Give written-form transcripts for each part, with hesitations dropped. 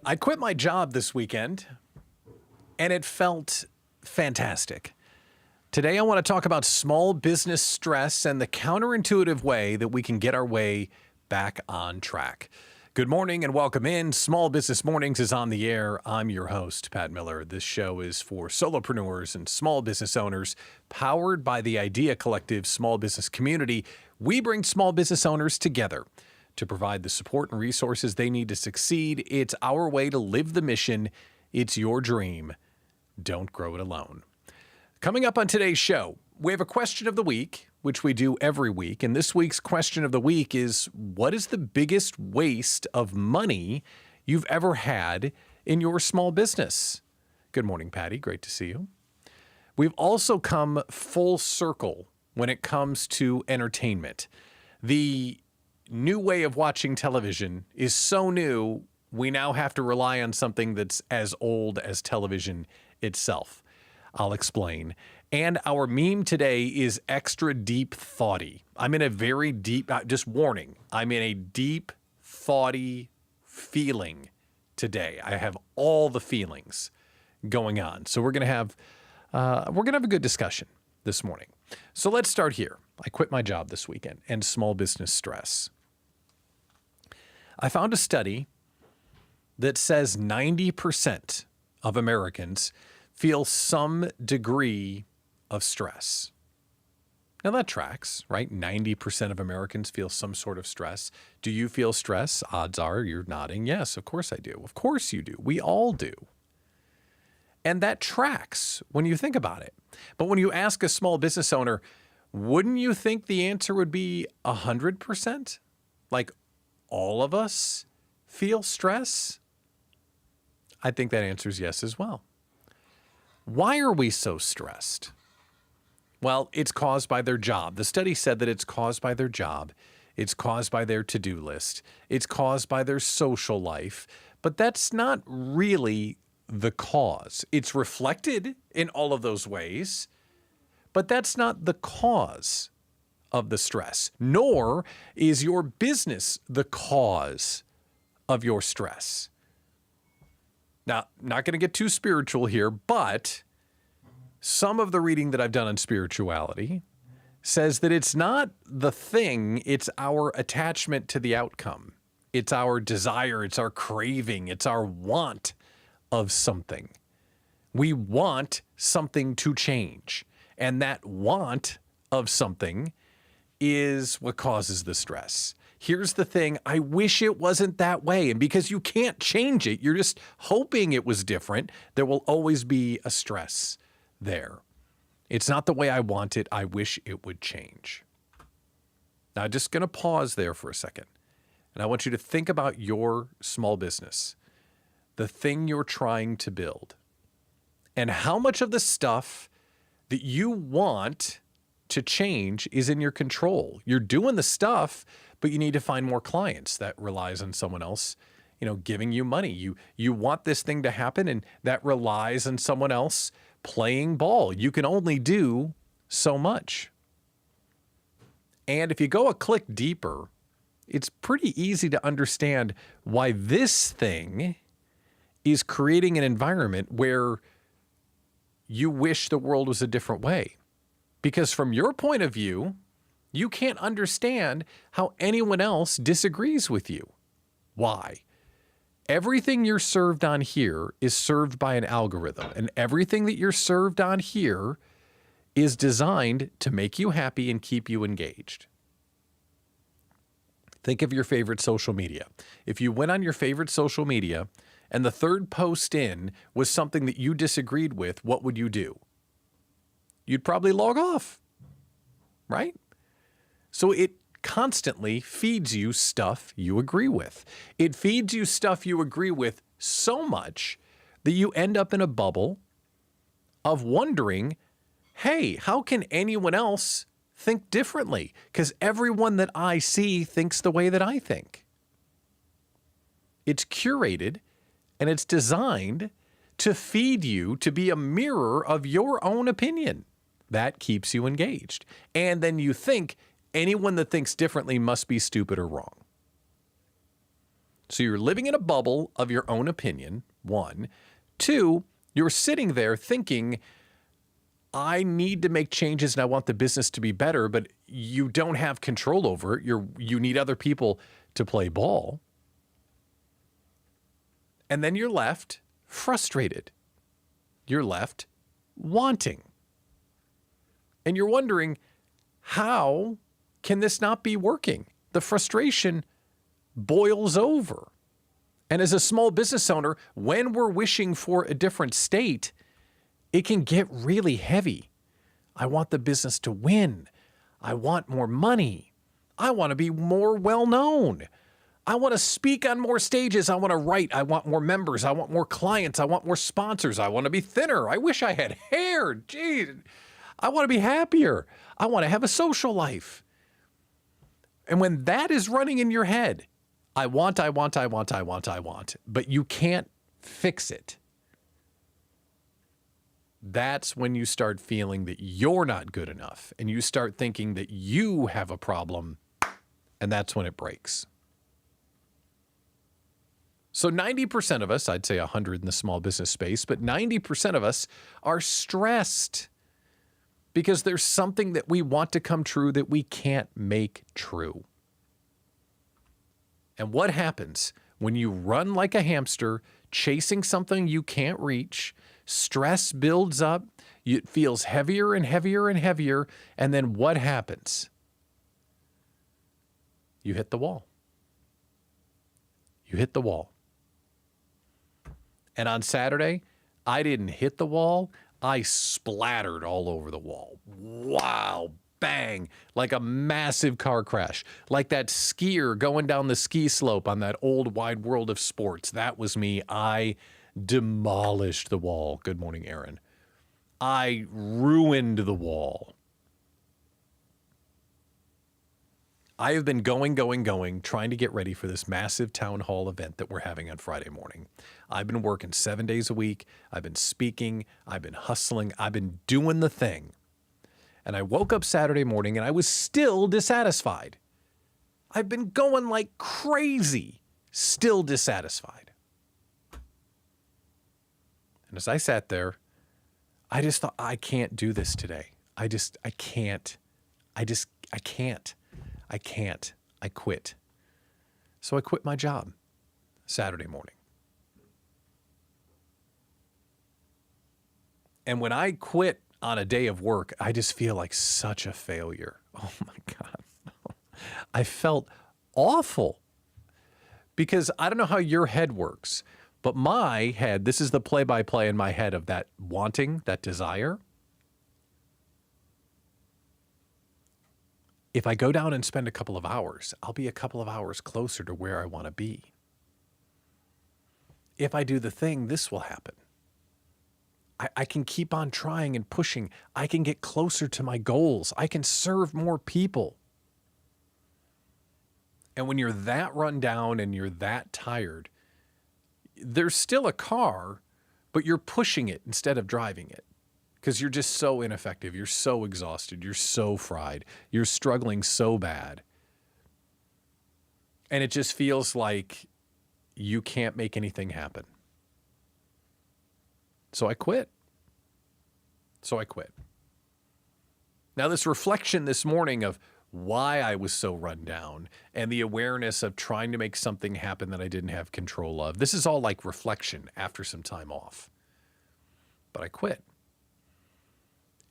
I quit my job this weekend, and it felt fantastic. Today, I want to talk about small business stress and the counterintuitive way that we can get our way back on track. Good morning and welcome in. Small Business Mornings is on the air. I'm your host, Pat Miller. This show is for solopreneurs and small business owners, powered by the Idea Collective small business community. We bring small business owners together to provide the support and resources they need to succeed. It's our way to live the mission. It's your dream. Don't grow it alone. Coming up on today's show, we have a question of the week, which we do every week. And this week's question of the week is, what is the biggest waste of money you've ever had in your small business? Good morning, Patty. Great to see you. We've also come full circle when it comes to entertainment. The new way of watching television is so new, we now have to rely on something that's as old as television itself. I'll explain. And our meme today is extra deep thoughty. I'm in a very deep, just warning, I'm in a deep thoughty feeling today. I have all the feelings going on. So we're going to have a good discussion this morning. So let's start here. I quit my job this weekend and small business stress. I found a study that says 90% of Americans feel some degree of stress. Now that tracks, right? 90% of Americans feel some sort of stress. Do you feel stress? Odds are you're nodding. Yes, of course I do. Of course you do. We all do. And that tracks when you think about it. But when you ask a small business owner, wouldn't you think the answer would be 100%? Like all of us feel stress? I think that answer is yes as well. Why are we so stressed? Well, it's caused by their job. The study said that it's caused by their job. It's caused by their to-do list. It's caused by their social life. But that's not really the cause. It's reflected in all of those ways, but that's not the cause of the stress, nor is your business the cause of your stress. Now, not going to get too spiritual here, but some of the reading that I've done on spirituality says that it's not the thing, it's our attachment to the outcome. It's our desire, it's our craving, it's our want of something. We want something to change, and that want of something is what causes the stress. Here's the thing, I wish it wasn't that way. And because you can't change it, you're just hoping it was different, there will always be a stress there. It's not the way I want it, I wish it would change. Now, I'm just going to pause there for a second. And I want you to think about your small business, the thing you're trying to build, and how much of the stuff that you want to change is in your control. You're doing the stuff, but you need to find more clients. That relies on someone else, giving you money. You want this thing to happen, and that relies on someone else playing ball. You can only do so much. And if you go a click deeper, it's pretty easy to understand why this thing is creating an environment where you wish the world was a different way. Because from your point of view, you can't understand how anyone else disagrees with you. Why? Everything you're served on here is served by an algorithm, and everything that you're served on here is designed to make you happy and keep you engaged. Think of your favorite social media. If you went on your favorite social media and the third post in was something that you disagreed with, what would you do? You'd probably log off, right? So it constantly feeds you stuff you agree with. It feeds you stuff you agree with so much that you end up in a bubble of wondering, hey, how can anyone else think differently? Because everyone that I see thinks the way that I think. It's curated and it's designed to feed you to be a mirror of your own opinion. That keeps you engaged. And then you think anyone that thinks differently must be stupid or wrong. So you're living in a bubble of your own opinion, one. Two, you're sitting there thinking, I need to make changes and I want the business to be better, but you don't have control over it. You need other people to play ball. And then you're left frustrated. You're left wanting. And you're wondering, how can this not be working? The frustration boils over. And as a small business owner, when we're wishing for a different state, it can get really heavy. I want the business to win. I want more money. I want to be more well-known. I want to speak on more stages. I want to write. I want more members. I want more clients. I want more sponsors. I want to be thinner. I wish I had hair. Geez, I want to be happier. I want to have a social life. And when that is running in your head, I want, but you can't fix it. That's when you start feeling that you're not good enough and you start thinking that you have a problem, and that's when it breaks. So 90% of us, I'd say 100 in the small business space, but 90% of us are stressed because there's something that we want to come true that we can't make true. And what happens when you run like a hamster, chasing something you can't reach? Stress builds up, it feels heavier and heavier and heavier, and then what happens? You hit the wall. You hit the wall. And on Saturday, I didn't hit the wall, I splattered all over the wall. Wow, bang, like a massive car crash. Like that skier going down the ski slope on that old wide world of sports. That was me. I demolished the wall. Good morning, Aaron. I ruined the wall. I have been going, trying to get ready for this massive town hall event that we're having on Friday morning. I've been working 7 days a week. I've been speaking. I've been hustling. I've been doing the thing. And I woke up Saturday morning and I was still dissatisfied. I've been going like crazy, still dissatisfied. And as I sat there, I just thought, I can't do this today. I can't. I quit. So I quit my job Saturday morning. And when I quit on a day of work, I just feel like such a failure. Oh my God. I felt awful because I don't know how your head works, but my head, this is the play-by-play in my head of that wanting, that desire. If I go down and spend a couple of hours, I'll be a couple of hours closer to where I want to be. If I do the thing, this will happen. I can keep on trying and pushing. I can get closer to my goals. I can serve more people. And when you're that run down and you're that tired, there's still a car, but you're pushing it instead of driving it. Because you're just so ineffective. You're so exhausted. You're so fried. You're struggling so bad. And it just feels like you can't make anything happen. So I quit. Now, this reflection this morning of why I was so run down and the awareness of trying to make something happen that I didn't have control of, this is all like reflection after some time off. But I quit.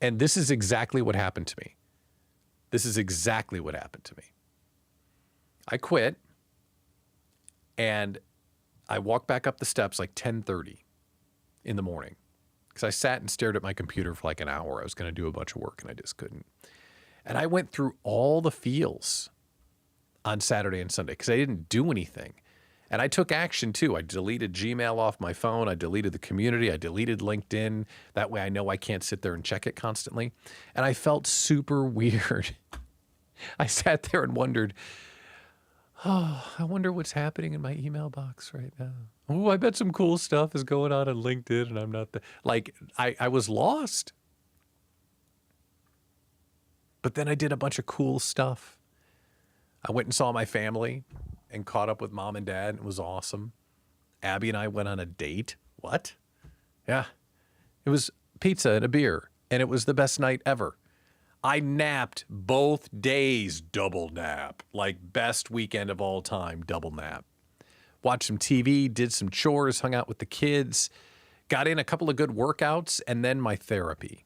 And this is exactly what happened to me. I quit, and I walked back up the steps like 10:30 in the morning because I sat and stared at my computer for like an hour. I was going to do a bunch of work, and I just couldn't. And I went through all the feels on Saturday and Sunday because I didn't do anything. And I took action too. I deleted Gmail off my phone. I deleted the community. I deleted LinkedIn. That way I know I can't sit there and check it constantly. And I felt super weird. I sat there and wondered, oh, I wonder what's happening in my email box right now. Oh, I bet some cool stuff is going on LinkedIn and I'm not like, I was lost. But then I did a bunch of cool stuff. I went and saw my family. and caught up with mom and dad. It was awesome. Abby and I went on a date. What? Yeah. It was pizza and a beer, and it was the best night ever. I napped both days, double nap, like best weekend of all time, double nap. Watched some TV, did some chores, hung out with the kids, got in a couple of good workouts, and then my therapy.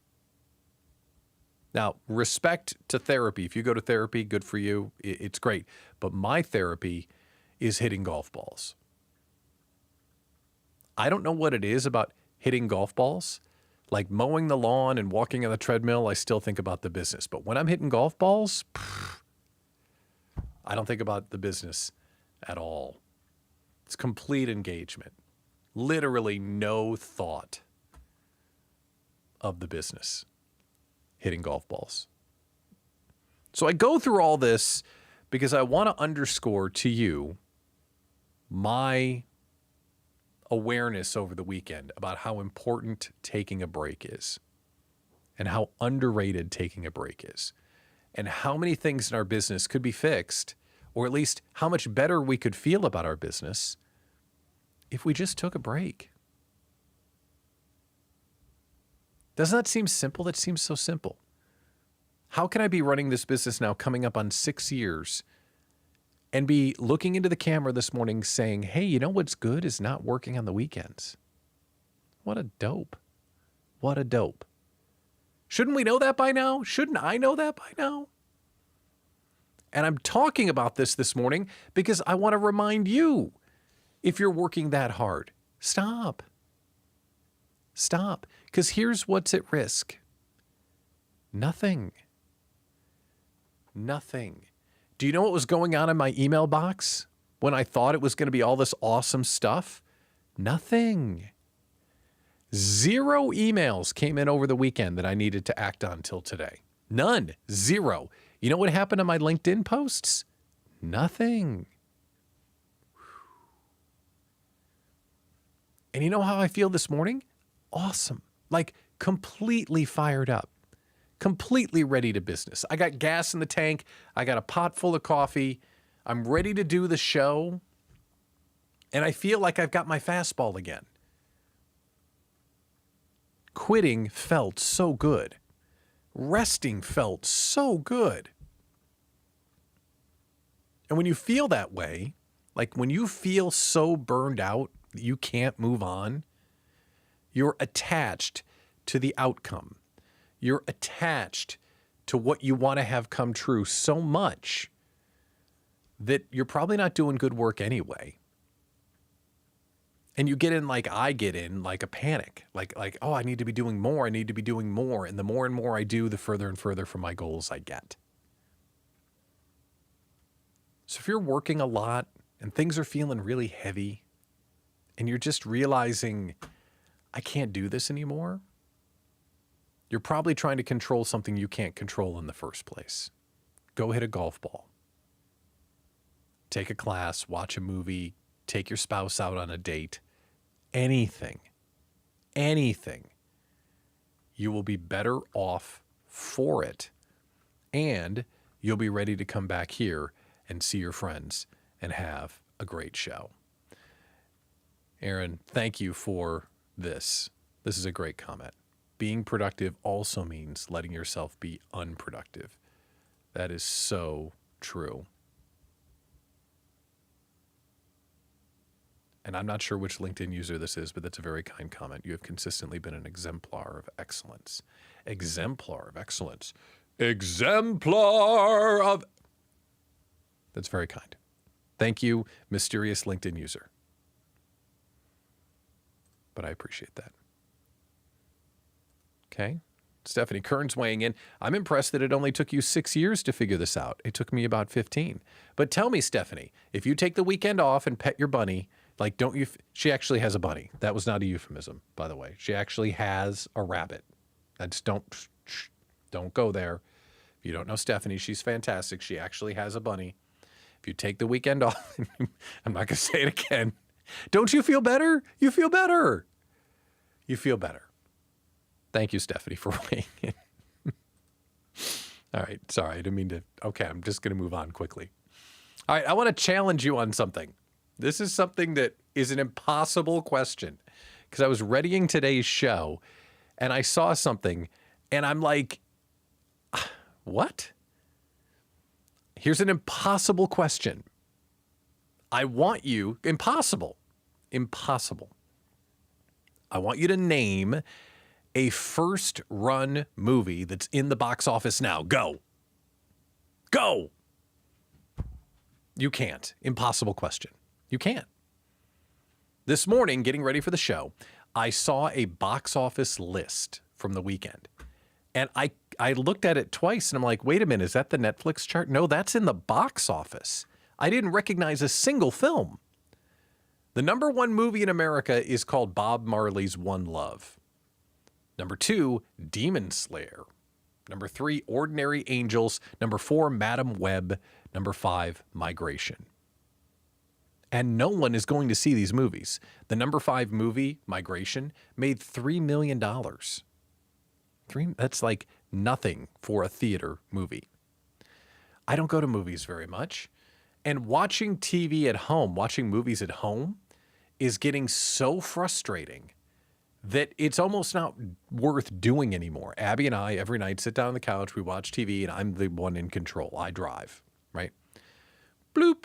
Now, respect to therapy. If you go to therapy, good for you. It's great. But my therapy is hitting golf balls. I don't know what it is about hitting golf balls. Like mowing the lawn and walking on the treadmill, I still think about the business. But when I'm hitting golf balls, I don't think about the business at all. It's complete engagement. Literally no thought of the business. Hitting golf balls. So I go through all this because I want to underscore to you my awareness over the weekend about how important taking a break is and how underrated taking a break is and how many things in our business could be fixed, or at least how much better we could feel about our business if we just took a break. Doesn't that seem simple? That seems so simple. How can I be running this business now coming up on 6 years and be looking into the camera this morning saying, hey, you know what's good is not working on the weekends? What a dope. What a dope. Shouldn't we know that by now? Shouldn't I know that by now? And I'm talking about this morning because I want to remind you, if you're working that hard, stop. Stop. Because here's what's at risk. Nothing. Nothing. Do you know what was going on in my email box when I thought it was going to be all this awesome stuff? Nothing. 0 emails came in over the weekend that I needed to act on till today. None. 0. You know what happened to my LinkedIn posts? Nothing. And you know how I feel this morning? Awesome. Like completely fired up. Completely ready to business. I got gas in the tank. I got a pot full of coffee. I'm ready to do the show. And I feel like I've got my fastball again. Quitting felt so good. Resting felt so good. And when you feel that way, like when you feel so burned out that you can't move on, you're attached to the outcome. You're attached to what you want to have come true so much that you're probably not doing good work anyway. And you get in like I get in, like a panic, like, oh, I need to be doing more. I need to be doing more. And the more and more I do, the further and further from my goals I get. So if you're working a lot and things are feeling really heavy and you're just realizing I can't do this anymore, you're probably trying to control something you can't control in the first place. Go hit a golf ball. Take a class, watch a movie, take your spouse out on a date. Anything. You will be better off for it. And you'll be ready to come back here and see your friends and have a great show. Aaron, thank you for this. This is a great comment. Being productive also means letting yourself be unproductive. That is so true. And I'm not sure which LinkedIn user this is, but that's a very kind comment. You have consistently been an exemplar of excellence. Exemplar of excellence. Exemplar of... That's very kind. Thank you, mysterious LinkedIn user. But I appreciate that. Okay. Stephanie Kern's weighing in. I'm impressed that it only took you 6 years to figure this out. It took me about 15. But tell me, Stephanie, if you take the weekend off and pet your bunny, like, don't you... She actually has a bunny. That was not a euphemism, by the way. She actually has a rabbit. I just don't go there. If you don't know Stephanie, she's fantastic. She actually has a bunny. If you take the weekend off, I'm not going to say it again. Don't you feel better? You feel better. You feel better. Thank you, Stephanie, for weighing in. All right. Sorry, I didn't mean to. Okay, I'm just going to move on quickly. All right, I want to challenge you on something. This is something that is an impossible question because I was readying today's show and I saw something and I'm like, what? Here's an impossible question. I want you, impossible. I want you to name a first run movie that's in the box office now. Go. You can't. Impossible question. You can't. This morning, getting ready for the show, I saw a box office list from the weekend. And I looked at it twice and I'm like, wait a minute, is that the Netflix chart? No, that's in the box office. I didn't recognize a single film. The number one movie in America is called Bob Marley's One Love. Number 2, Demon Slayer. Number 3, Ordinary Angels. Number 4, Madam Web. Number 5, Migration. And no one is going to see these movies. The number 5 movie, Migration, made $3 million. That's like nothing for a theater movie. I don't go to movies very much. And watching TV at home, watching movies at home, is getting so frustrating that it's almost not worth doing anymore. Abby and I, every night, sit down on the couch, we watch TV, and I'm the one in control. I drive, right? Bloop.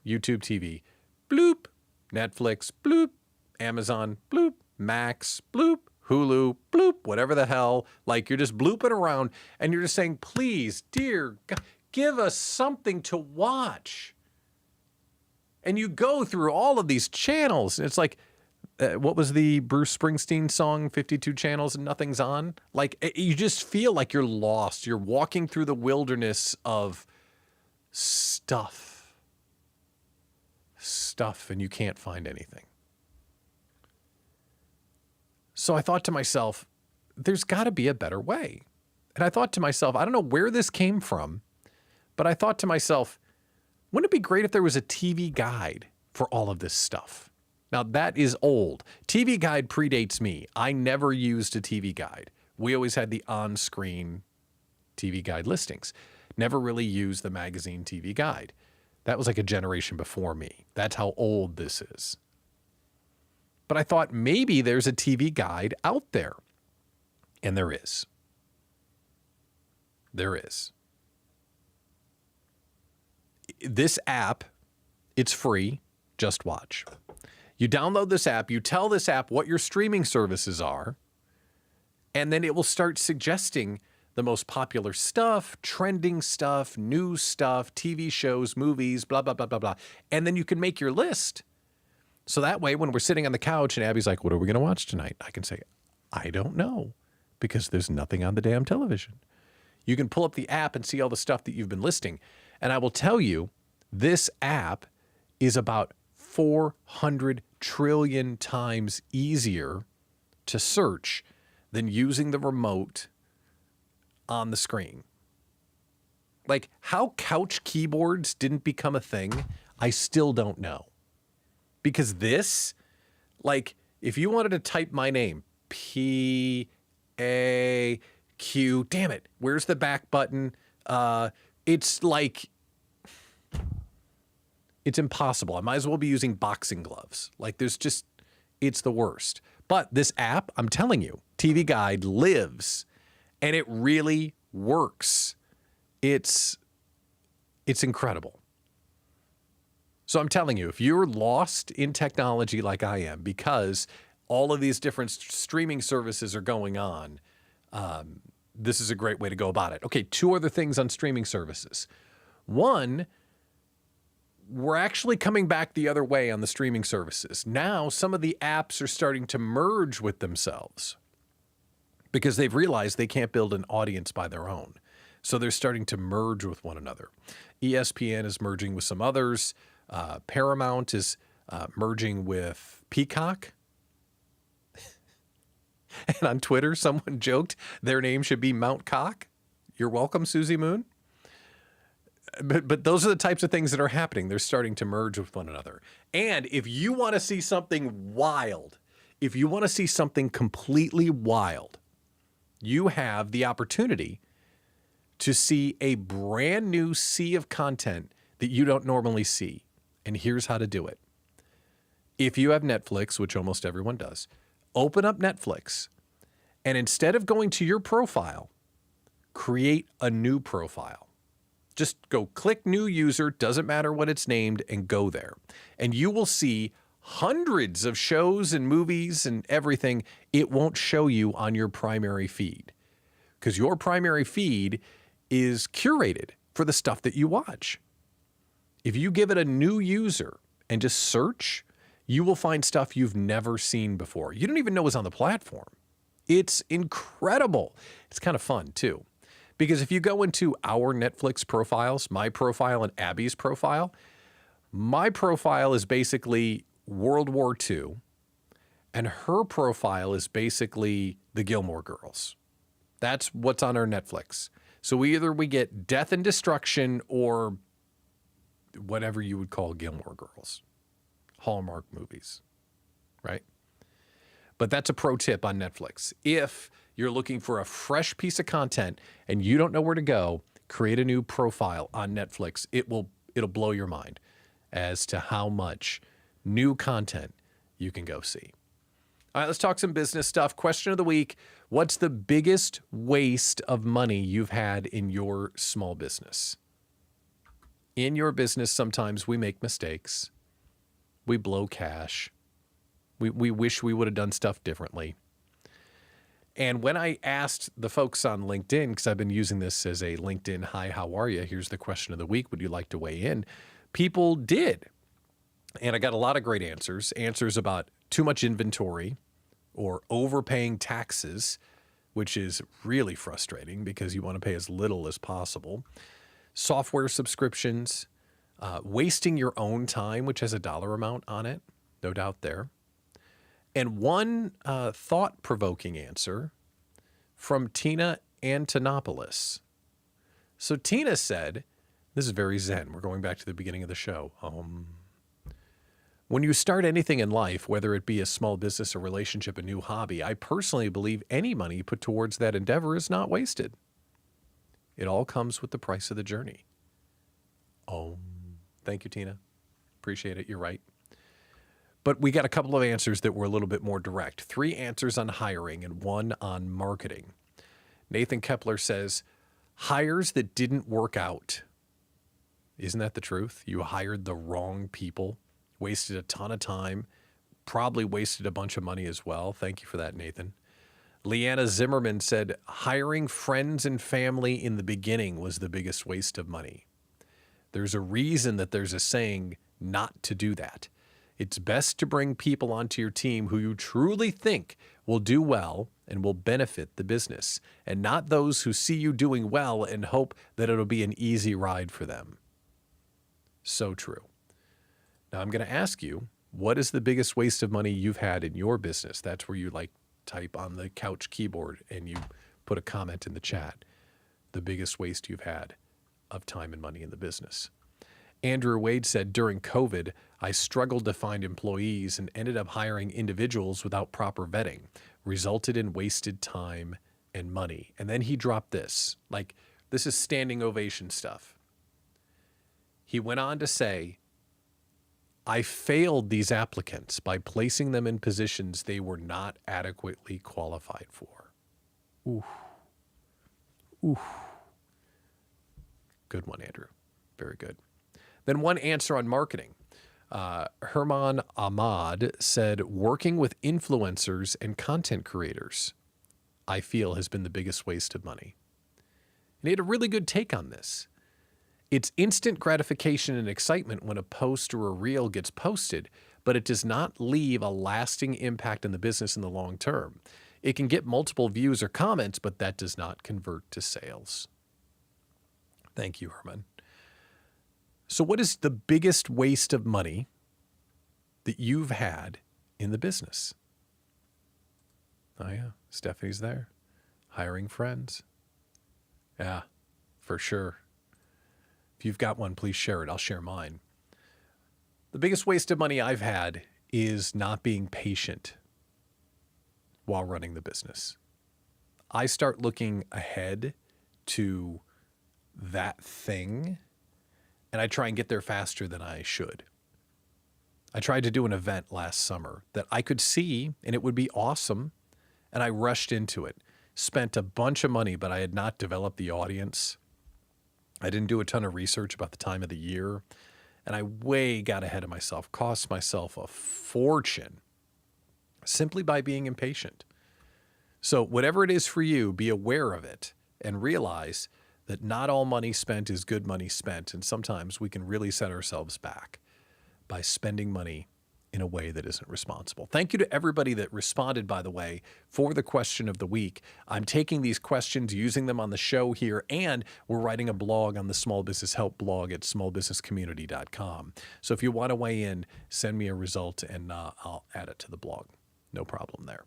YouTube TV. Bloop. Netflix. Bloop. Amazon. Bloop. Max. Bloop. Hulu. Bloop. Whatever the hell. Like, you're just blooping around, and you're just saying, please, dear God, give us something to watch. And you go through all of these channels, and it's like, what was the Bruce Springsteen song, 52 channels and nothing's on? Like, you just feel like you're lost. You're walking through the wilderness of stuff, and you can't find anything. So I thought to myself, there's got to be a better way. And I thought to myself, I don't know where this came from, but I thought to myself, wouldn't it be great if there was a TV guide for all of this stuff? Now, that is old. TV guide predates me. I never used a TV guide. We always had the on-screen TV guide listings. Never really used the magazine TV guide. That was like a generation before me. That's how old this is. But I thought maybe there's a TV guide out there. And there is. There is. This app, it's free. Just watch. You download this app, you tell this app what your streaming services are, and then it will start suggesting the most popular stuff, trending stuff, news stuff, TV shows, movies, blah, blah, blah, blah, blah. And then you can make your list. So that way, when we're sitting on the couch and Abby's like, what are we going to watch tonight? I can say, I don't know, because there's nothing on the damn television. You can pull up the app and see all the stuff that you've been listing. And I will tell you, this app is about 400 trillion times easier to search than using the remote on the screen. Like, how couch keyboards didn't become a thing, I still don't know. Because this, like, if you wanted to type my name, P-A-Q, damn it, where's the back button? It's like, it's impossible. I might as well be using boxing gloves. Like, there's just, it's the worst. But this app, I'm telling you, TV Guide lives, and it really works. It's incredible. So I'm telling you, if you're lost in technology like I am, because all of these different streaming services are going on, this is a great way to go about it. Okay, 2 other things on streaming services. One, we're actually coming back the other way on the streaming services. Now, some of the apps are starting to merge with themselves because they've realized they can't build an audience by their own. So they're starting to merge with one another. ESPN is merging with some others. Paramount is merging with Peacock. And on Twitter, someone joked their name should be Mount Cock. You're welcome, Susie Moon. But those are the types of things that are happening. They're starting to merge with one another. And if you want to see something wild, if you want to see something completely wild, you have the opportunity to see a brand new sea of content that you don't normally see. And here's how to do it. If you have Netflix, which almost everyone does, open up Netflix, and instead of going to your profile, create a new profile. Just go click new user, doesn't matter what it's named, and go there. And you will see hundreds of shows and movies and everything. It won't show you on your primary feed because your primary feed is curated for the stuff that you watch. If you give it a new user and just search, you will find stuff you've never seen before. You don't even know what's on the platform. It's incredible. It's kind of fun too. Because if you go into our Netflix profiles, my profile and Abby's profile, my profile is basically World War II, and her profile is basically the Gilmore Girls. That's what's on our Netflix. So either we get death and destruction or whatever you would call Gilmore Girls, Hallmark movies, right? But that's a pro tip on Netflix. If you're looking for a fresh piece of content and you don't know where to go, create a new profile on Netflix. It'll blow your mind as to how much new content you can go see. All right, let's talk some business stuff. Question of the week. What's the biggest waste of money you've had in your small business? In your business, sometimes we make mistakes. We blow cash. We wish we would have done stuff differently. And when I asked the folks on LinkedIn, because I've been using this as a LinkedIn, hi, how are you? Here's the question of the week. Would you like to weigh in? People did. And I got a lot of great answers. Answers about too much inventory or overpaying taxes, which is really frustrating because you want to pay as little as possible. Software subscriptions, wasting your own time, which has a dollar amount on it, no doubt there. And one thought-provoking answer from Tina Antonopoulos. So Tina said, this is very zen. We're going back to the beginning of the show. When you start anything in life, whether it be a small business, a relationship, a new hobby, I personally believe any money put towards that endeavor is not wasted. It all comes with the price of the journey. Thank you, Tina. Appreciate it. You're right. But we got a couple of answers that were a little bit more direct. 3 answers on hiring and 1 on marketing. Nathan Kepler says, hires that didn't work out. Isn't that the truth? You hired the wrong people, wasted a ton of time, probably wasted a bunch of money as well. Thank you for that, Nathan. Leanna Zimmerman said, hiring friends and family in the beginning was the biggest waste of money. There's a reason that there's a saying not to do that. It's best to bring people onto your team who you truly think will do well and will benefit the business, and not those who see you doing well and hope that it'll be an easy ride for them. So true. Now I'm going to ask you, what is the biggest waste of money you've had in your business? That's where you type on the couch keyboard and you put a comment in the chat. The biggest waste you've had of time and money in the business. Andrew Wade said, during COVID, I struggled to find employees and ended up hiring individuals without proper vetting, resulted in wasted time and money. And then he dropped this, this is standing ovation stuff. He went on to say, I failed these applicants by placing them in positions they were not adequately qualified for. Ooh. Good one, Andrew. Very good. Then one answer on marketing. Herman Ahmad said, working with influencers and content creators, I feel, has been the biggest waste of money. And he had a really good take on this. It's instant gratification and excitement when a post or a reel gets posted, but it does not leave a lasting impact in the business in the long term. It can get multiple views or comments, but that does not convert to sales. Thank you, Herman. So what is the biggest waste of money that you've had in the business? Oh, yeah. Stephanie's there. Hiring friends. Yeah, for sure. If you've got one, please share it. I'll share mine. The biggest waste of money I've had is not being patient while running the business. I start looking ahead to that thing, and I try and get there faster than I should. I tried to do an event last summer that I could see and it would be awesome, and I rushed into it. Spent a bunch of money, but I had not developed the audience. I didn't do a ton of research about the time of the year, and I way got ahead of myself, cost myself a fortune simply by being impatient. So whatever it is for you, be aware of it and realize that not all money spent is good money spent, and sometimes we can really set ourselves back by spending money in a way that isn't responsible. Thank you to everybody that responded, by the way, for the question of the week. I'm taking these questions, using them on the show here, and we're writing a blog on the Small Business Help blog at smallbusinesscommunity.com. So if you want to weigh in, send me a result and I'll add it to the blog. No problem there.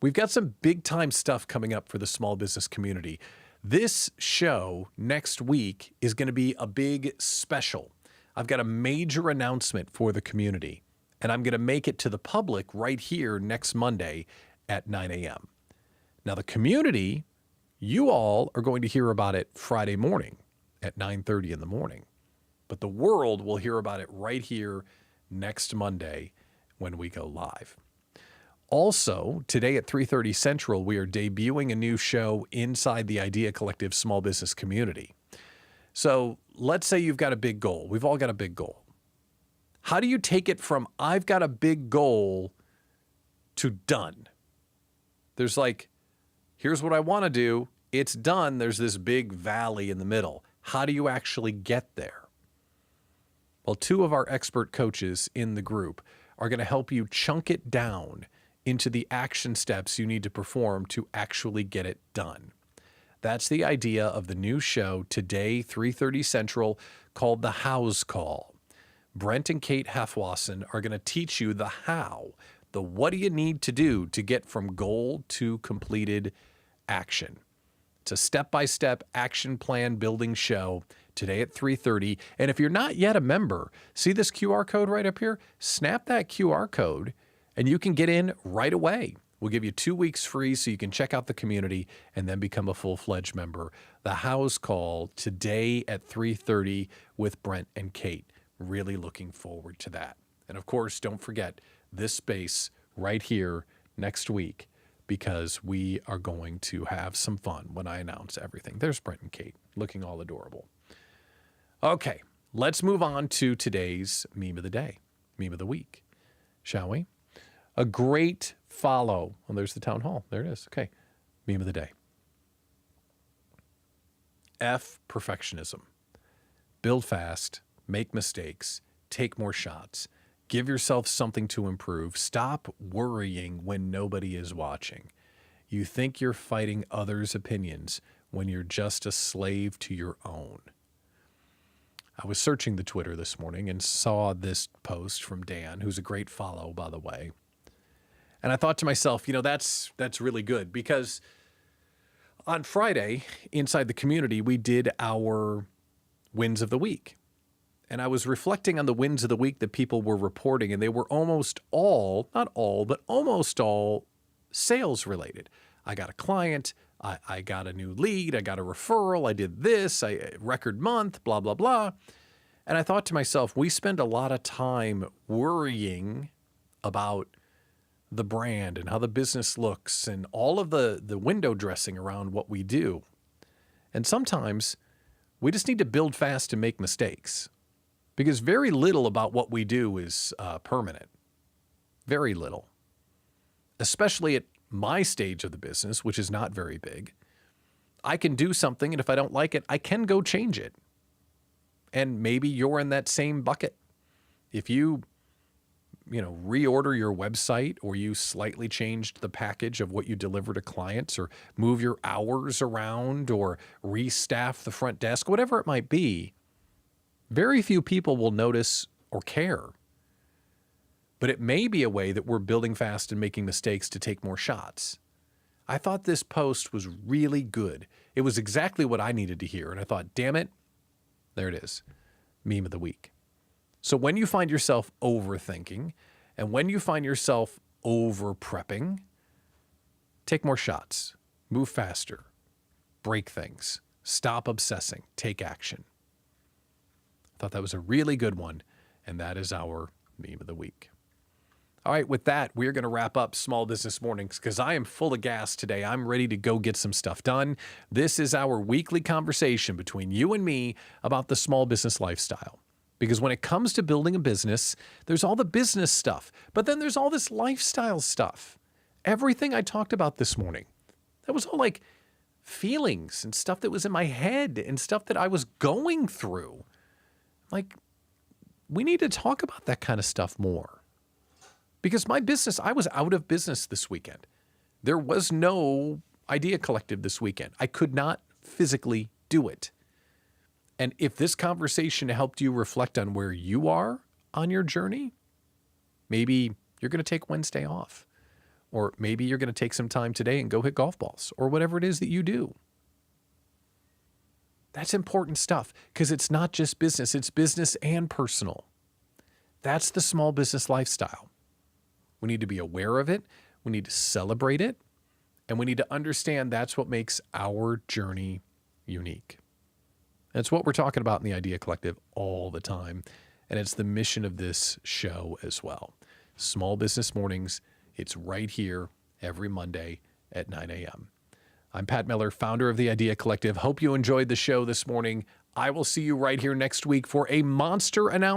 We've got some big time stuff coming up for the small business community. This show next week is going to be a big special. I've got a major announcement for the community, and I'm going to make it to the public right here next Monday at 9 a.m. Now, the community, you all are going to hear about it Friday morning at 9:30 in the morning, but the world will hear about it right here next Monday when we go live. Also, today at 3:30 Central, we are debuting a new show inside the Idea Collective small business community. So let's say you've got a big goal. We've all got a big goal. How do you take it from I've got a big goal to done? There's like, here's what I want to do. It's done. There's this big valley in the middle. How do you actually get there? Well, two of our expert coaches in the group are going to help you chunk it down into the action steps you need to perform to actually get it done. That's the idea of the new show today, 3:30 Central, called The Hows Call. Brent and Kate Hefwasson are going to teach you the how, the what do you need to do to get from goal to completed action. It's a step-by-step action plan building show today at 3:30. And if you're not yet a member, see this QR code right up here? Snap that QR code and you can get in right away. We'll give you 2 weeks free so you can check out the community and then become a full-fledged member. The Hows Call today at 3:30 with Brent and Kate. Really looking forward to that. And of course, don't forget this space right here next week because we are going to have some fun when I announce everything. There's Brent and Kate looking all adorable. Okay, let's move on to today's meme of the day, meme of the week, shall we? A great follow. Well, there's the town hall. There it is. Okay. Meme of the day. F perfectionism. Build fast, make mistakes, take more shots, give yourself something to improve. Stop worrying when nobody is watching. You think you're fighting others' opinions when you're just a slave to your own. I was searching the Twitter this morning and saw this post from Dan, who's a great follow, by the way. And I thought to myself, that's really good because on Friday, inside the community, we did our wins of the week. And I was reflecting on the wins of the week that people were reporting, and they were almost all, not all, but almost all sales related. I got a client, I got a new lead, I got a referral, I did this, record month, blah, blah, blah. And I thought to myself, we spend a lot of time worrying about the brand and how the business looks and all of the window dressing around what we do. And sometimes we just need to build fast and make mistakes because very little about what we do is permanent. Very little, especially at my stage of the business, which is not very big. I can do something, and if I don't like it, I can go change it. And maybe you're in that same bucket. If you reorder your website, or you slightly changed the package of what you deliver to clients, or move your hours around, or restaff the front desk, whatever it might be, very few people will notice or care. But it may be a way that we're building fast and making mistakes to take more shots. I thought this post was really good. It was exactly what I needed to hear. And I thought, damn it, there it is, meme of the week. So when you find yourself overthinking and when you find yourself over prepping, take more shots, move faster, break things, stop obsessing, take action. Thought that was a really good one, and that is our meme of the week. All right, with that, we're going to wrap up Small Business Mornings because I am full of gas today. I'm ready to go get some stuff done. This is our weekly conversation between you and me about the small business lifestyle. Because when it comes to building a business, there's all the business stuff, but then there's all this lifestyle stuff. Everything I talked about this morning, that was all like feelings and stuff that was in my head and stuff that I was going through. Like, we need to talk about that kind of stuff more. Because my business, I was out of business this weekend. There was no Idea Collective this weekend. I could not physically do it. And if this conversation helped you reflect on where you are on your journey, maybe you're going to take Wednesday off. Or maybe you're going to take some time today and go hit golf balls or whatever it is that you do. That's important stuff because it's not just business, it's business and personal. That's the small business lifestyle. We need to be aware of it. We need to celebrate it. And we need to understand that's what makes our journey unique. That's what we're talking about in the Idea Collective all the time. And it's the mission of this show as well. Small Business Mornings. It's right here every Monday at 9 a.m. I'm Pat Miller, founder of the Idea Collective. Hope you enjoyed the show this morning. I will see you right here next week for a monster announcement.